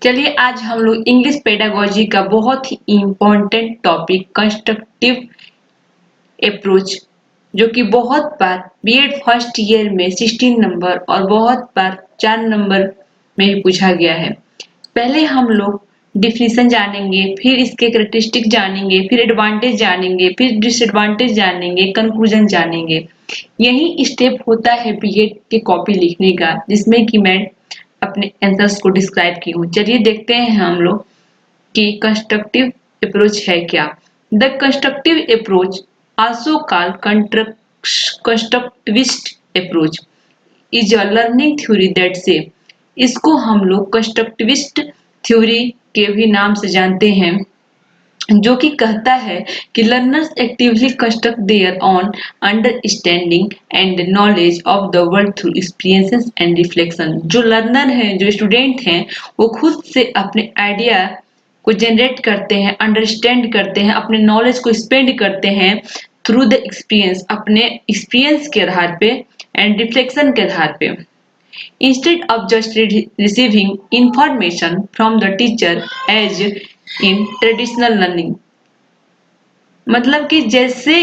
चलिए आज हम लोग इंग्लिश पेडागोजी का बहुत ही इम्पोर्टेंट टॉपिक कंस्ट्रक्टिव अप्रोच जो कि बहुत बार बीएड फर्स्ट ईयर में 16 नंबर और बहुत बार 4 नंबर में भी पूछा गया है। पहले हम लोग डिफिनीशन जानेंगे, फिर इसके कैरेक्टरिस्टिक जानेंगे, फिर एडवांटेज जानेंगे, फिर डिसएडवांटेज जानेंगे, कंक्लूजन जानेंगे। यही स्टेप होता है बीएड के कॉपी लिखने का, जिसमें कि मैं अपने आंसर्स को डिस्क्राइब की हूँ। चलिए देखते हैं हम लोग कि कंस्ट्रक्टिव अप्रोच है क्या। The constructive approach also called constructivist approach is a learning theory that से, इसको हम लोग कंस्ट्रक्टिविस्ट थ्योरी के भी नाम से जानते हैं, जो कि कहता है कि learners actively construct there on understanding and knowledge of the world through experiences and reflection. जो लर्नर हैं, जो स्टूडेंट हैं, वो खुद से अपने आइडिया को जनरेट करते हैं, अंडरस्टैंड करते हैं, अपने नॉलेज को स्पेंड करते हैं थ्रू द एक्सपीरियंस, अपने एक्सपीरियंस के आधार पे एंड रिफ्लेक्शन के आधार पे, instead of just receiving information from the teacher as in traditional learning। मतलब कि जैसे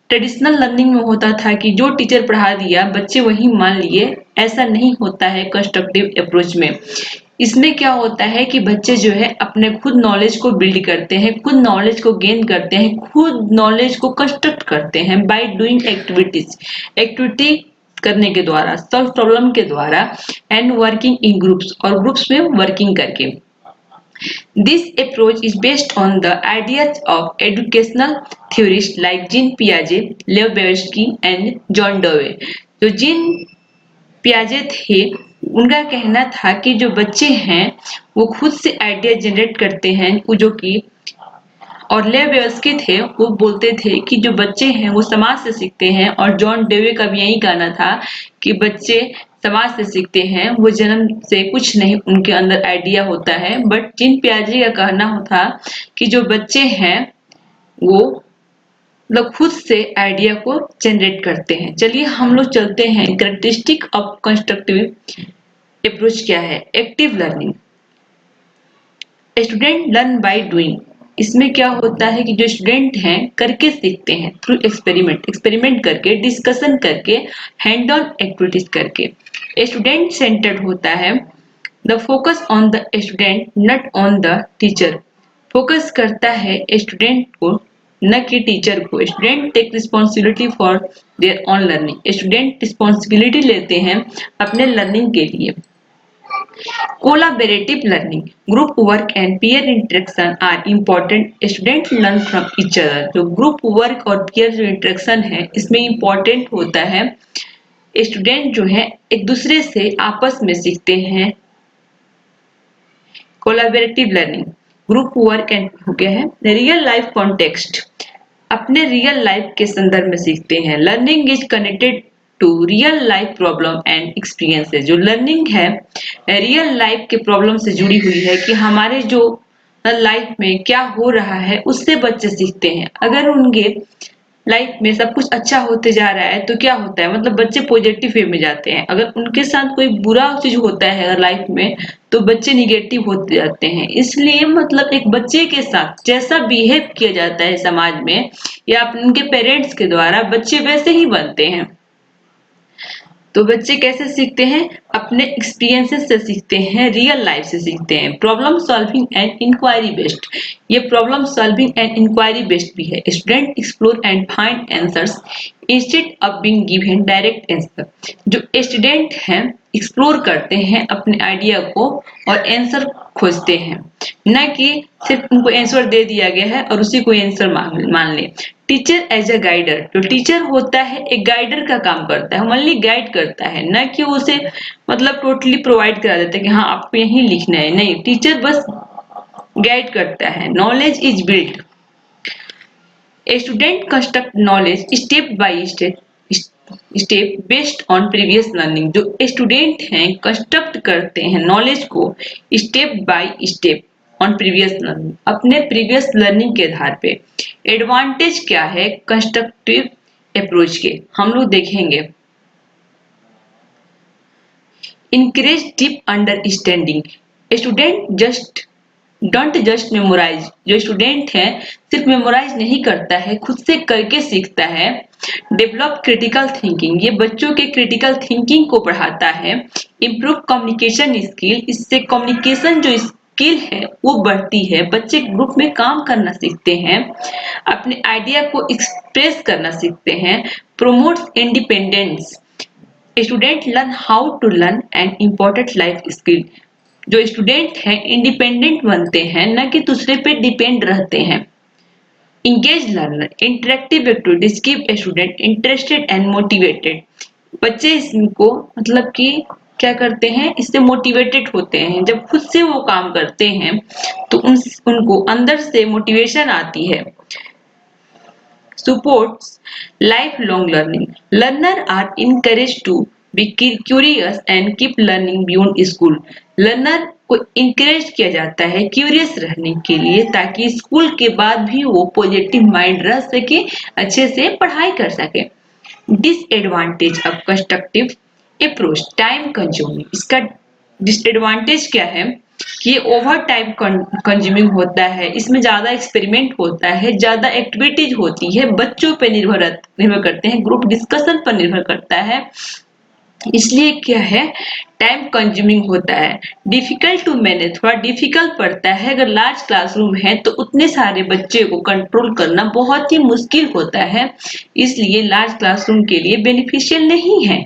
ट्रेडिशनल लर्निंग में होता था कि जो टीचर पढ़ा दिया बच्चे वही मान लिए, ऐसा नहीं होता है कंस्ट्रक्टिव अप्रोच में। इसमें क्या होता है कि बच्चे जो है अपने खुद नॉलेज को बिल्ड करते हैं, खुद नॉलेज को गेन करते हैं, खुद नॉलेज को कंस्ट्रक्ट करते हैं बाय डूइंग एक्टिविटीज, एक्टिविटी करने के द्वारा, सॉल्व प्रॉब्लम के द्वारा, एंड वर्किंग इन ग्रुप्स, और ग्रुप्स में वर्किंग करके। This approach is based on the ideas of educational theorists like Jean Piaget, Lev Vygotsky and John Dewey। तो जीन पियाजे थे, उनका कहना था कि जो बच्चे हैं वो खुद से आइडिया जनरेट करते हैं, जो कि और लेव व्यवस्थी थे, वो बोलते थे कि जो बच्चे हैं वो समाज से सीखते हैं। और जॉन डेवे का भी यही कहना था कि बच्चे समाज से सीखते हैं, वो जन्म से कुछ नहीं उनके अंदर आइडिया होता है। बट जीन पियाजे का कहना था कि जो बच्चे हैं वो लोग खुद से आइडिया को जनरेट करते हैं। चलिए हम लोग चलते हैं कैरेक्टरिस्टिक ऑफ कंस्ट्रक्टिव अप्रोच क्या है। Active learning, student learn by doing. इसमें क्या होता है कि जो स्टूडेंट हैं करके सीखते हैं, थ्रू एक्सपेरिमेंट, एक्सपेरिमेंट करके, डिस्कशन करके, हैंड ऑन एक्टिविटीज करके। स्टूडेंट सेंटर्ड होता है, the focus on the student not on the teacher. Focus करता है स्टूडेंट को, न कि टीचर को। Student take responsibility for their own learning. Student responsibility लेते हैं अपने लर्निंग के लिए। Collaborative learning, group work and peer interaction are important. Students learn from each other। जो ग्रुप वर्क और peer जो इंटरेक्शन है, इसमें इम्पोर्टेंट होता है, स्टूडेंट जो है एक दूसरे से आपस में सीखते हैं। Collaborative learning, group work end हो गया है। रियल लाइफ कॉन्टेक्स्ट, अपने रियल लाइफ के संदर्भ में सीखते हैं। Learning is connected to real life problem and experiences. जो लर्निंग है रियल लाइफ के प्रॉब्लम से जुड़ी हुई है कि हमारे जो लाइफ में क्या हो रहा है उससे बच्चे सीखते हैं। अगर उनके लाइफ में सब कुछ अच्छा होते जा रहा है तो क्या होता है, मतलब बच्चे पॉजिटिव वे में जाते हैं। अगर उनके साथ कोई बुरा चीज होता है अगर लाइफ में, तो बच्चे निगेटिव होते जाते हैं। इसलिए मतलब एक बच्चे के साथ जैसा बिहेव किया जाता है समाज में या उनके पेरेंट्स के द्वारा, बच्चे वैसे ही बनते हैं। तो बच्चे कैसे सीखते हैं, अपने एक्सपीरियंसेस से सीखते हैं, रियल लाइफ से सीखते हैं। Problem solving and inquiry based, ये problem solving and inquiry based भी है। Student explore and find answers instead of being given direct answer. जो स्टूडेंट हैं एक्सप्लोर करते हैं अपने आइडिया को और आंसर खोजते हैं, न कि सिर्फ उनको आंसर दे दिया गया है और उसी को आंसर मान ले। टीचर एज अ गाइडर, जो टीचर होता है एक गाइडर का काम करता है, ओनली गाइड करता है, न कि उसे मतलब टोटली प्रोवाइड करा देता है कि हाँ आपको यही लिखना है। नहीं, टीचर बस गाइड करता है। Knowledge is build, student construct knowledge step by step based on previous learning. जो स्टूडेंट हैं कंस्ट्रक्ट करते हैं नॉलेज को step by step on previous learning, अपने प्रीवियस लर्निंग के आधार पे। एडवांटेज क्या है कंस्ट्रक्टिव अप्रोच के, हम लोग देखेंगे। Encourage deep understanding, student don't just memorise. जो स्टूडेंट है सिर्फ मेमोराइज नहीं करता है, खुद से करके सीखता है। डेवलप क्रिटिकल थिंकिंग, ये बच्चों के क्रिटिकल थिंकिंग को बढ़ाता है। इम्प्रूव कम्युनिकेशन स्किल, इससे कम्युनिकेशन जो स्किल है वो बढ़ती है। बच्चे ग्रुप में काम करना सीखते हैं, अपने आइडिया को एक्सप्रेस करना सीखते हैं। Promotes independence, student learn how to learn and important life skill. जो स्टूडेंट हैं इंडिपेंडेंट बनते हैं, न कि दूसरे पे डिपेंड रहते हैं। Engage learner, interactive activities keep student interested and motivated. बच्चे इसको मतलब कि क्या करते हैं, इससे मोटिवेटेड होते हैं। जब खुद से वो काम करते हैं तो उनको अंदर से मोटिवेशन आती है। supports lifelong learning. Learners are encouraged to be curious and keep learning beyond school. Learner को encourage किया जाता है क्यूरियस रहने के लिए, ताकि स्कूल के बाद भी वो पॉजिटिव माइंड रह सके, अच्छे से पढ़ाई कर सके। Disadvantage of constructive approach, time consuming. इसका डिसएडवांटेज क्या है कि ये ओवर टाइम कंज्यूमिंग होता है, इसमें ज्यादा एक्सपेरिमेंट होता है, ज्यादा एक्टिविटीज होती है, बच्चों पे निर्भर करते हैं, ग्रुप डिस्कशन पर निर्भर करता है, इसलिए क्या है टाइम कंज्यूमिंग होता है। डिफिकल्ट टू मैनेज, थोड़ा डिफिकल्ट पड़ता है। अगर लार्ज क्लासरूम है तो उतने सारे बच्चे को कंट्रोल करना बहुत ही मुश्किल होता है, इसलिए लार्ज क्लासरूम के लिए बेनिफिशियल नहीं है।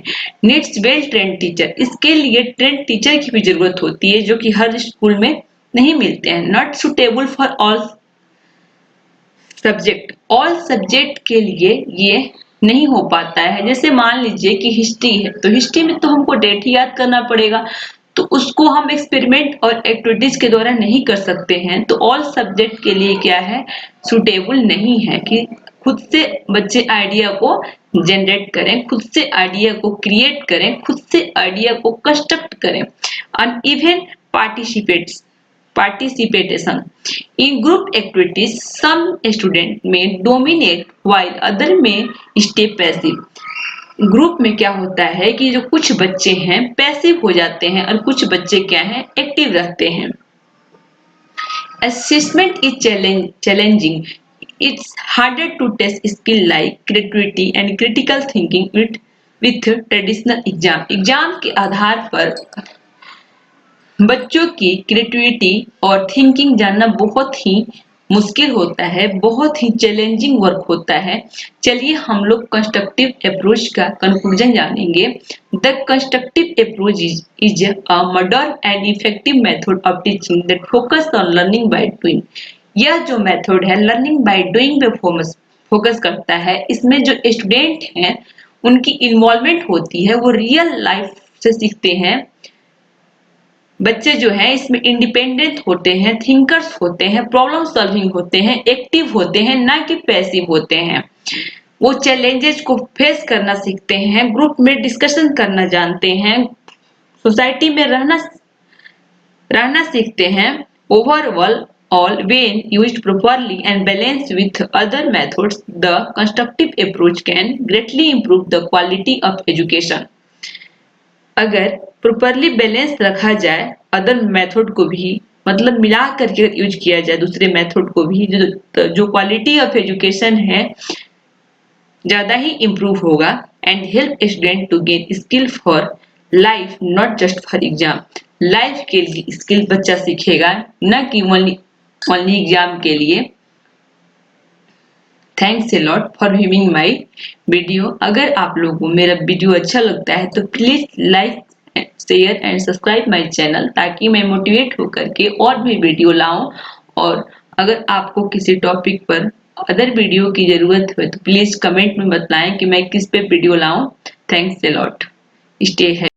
नीड्स वेल ट्रेंड टीचर, इसके लिए ट्रेंड टीचर की भी जरूरत होती है, जो कि हर स्कूल में नहीं मिलते हैं। Not suitable for all subject, all subject के लिए ये नहीं हो पाता है। जैसे मान लीजिए कि हिस्ट्री है, तो हिस्ट्री में तो हमको डेट ही याद करना पड़ेगा, तो उसको हम एक्सपेरिमेंट और एक्टिविटीज के द्वारा नहीं कर सकते हैं। तो ऑल सब्जेक्ट के लिए क्या है, सुटेबल नहीं है कि खुद से बच्चे आइडिया को जनरेट करें, खुद से आइडिया को क्रिएट करें, खुद से आइडिया को कंस्ट्रक्ट करें। Uneven participation in group activities, some students may dominate while other may stay passive. Group में क्या होता है कि जो कुछ बच्चे हैं पैसिव हो जाते हैं और कुछ बच्चे क्या हैं, एक्टिव रहते हैं। Assessment is challenging, it's harder to test skill like creativity and critical thinking with traditional exam के आधार पर बच्चों की क्रिएटिविटी और थिंकिंग जानना बहुत ही मुश्किल होता है, बहुत ही चैलेंजिंग वर्क होता है। चलिए हम लोग कंस्ट्रक्टिव अप्रोच का कंक्लूजन जानेंगे। The constructive approach is a modern and effective method of teaching that focus on learning by doing. यह जो मेथड है लर्निंग बाय डूइंग पे फोकस करता है। इसमें जो स्टूडेंट हैं उनकी इन्वॉल्वमेंट होती है, वो रियल लाइफ से सीखते हैं। बच्चे जो हैं इसमें इंडिपेंडेंट होते हैं, थिंकर्स होते हैं, प्रॉब्लम सॉल्विंग होते हैं, एक्टिव होते हैं, ना कि पैसिव होते हैं। वो चैलेंजेस को फेस करना सीखते हैं, ग्रुप में डिस्कशन करना जानते हैं, सोसाइटी में रहना सीखते हैं। Overall when used properly and balanced with other methods, the constructive approach can greatly improve the quality of education. अगर प्रॉपरली बैलेंस रखा जाए, अदर मेथड को भी मतलब मिला करके यूज किया जाए दूसरे मेथड को भी, जो क्वालिटी ऑफ एजुकेशन है ज्यादा ही इम्प्रूव होगा। And help student to gain skill for life, not just for exam. Life के लिए स्किल बच्चा सीखेगा, न कि ओनली एग्जाम के लिए। Thanks a lot for viewing my video. अगर आप लोगों को मेरा वीडियो अच्छा लगता है तो please like, share and subscribe my channel, ताकि मैं मोटिवेट होकर के और भी वीडियो लाऊं। और अगर आपको किसी टॉपिक पर अदर वीडियो की जरूरत हो तो प्लीज कमेंट में बताएं कि मैं किस पे वीडियो लाऊं। थैंक्स ए लॉट, स्टे है।